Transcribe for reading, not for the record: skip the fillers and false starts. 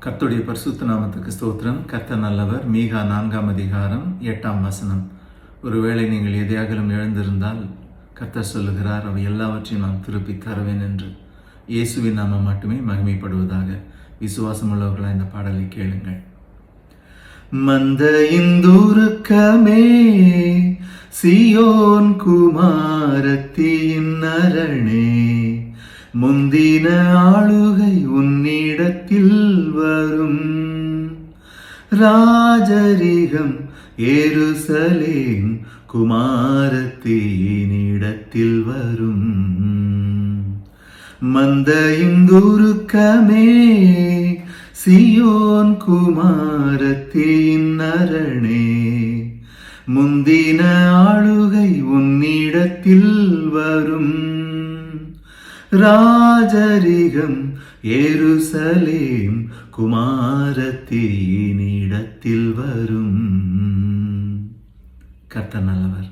கர்த்தருடைய பரிசுத்த நாமத்துக்கு ஸ்தோத்திரம். கர்த்தர் நல்லவர். மீகா 4ஆம் அதிகாரம் 8ஆம் வசனம். ஒருவேளை நீங்கள் எதையாகலும் எழுந்திருந்தால் கர்த்தர் சொல்லுகிறார், அவை எல்லாவற்றையும் நான் திருப்பி தருவேன் என்று. இயேசுவின் நாமம் மட்டுமே மகிமைப்படுவதாக. விசுவாசமுள்ளவர்களாக இந்த பாடலை கேளுங்கள். மந்தையின் துருக்கமே, சியோன் குமாரத்தியின் அரணே, முந்தின ஆளுகை உன்னிடத்தில் வரும். ராஜரிகம் எருசலேம் குமாரத்தினிடத்தில் வரும். மந்தையின் துருக்கமே, சியோன் குமாரத்தின் அரணே, முந்தின ஆளுகை உன்னிடத்தில் வரும். ராஜரிகம் எருசலேம் குமாரத்தினிடத்தில் வரும். கர்த்தர் நல்லவர்.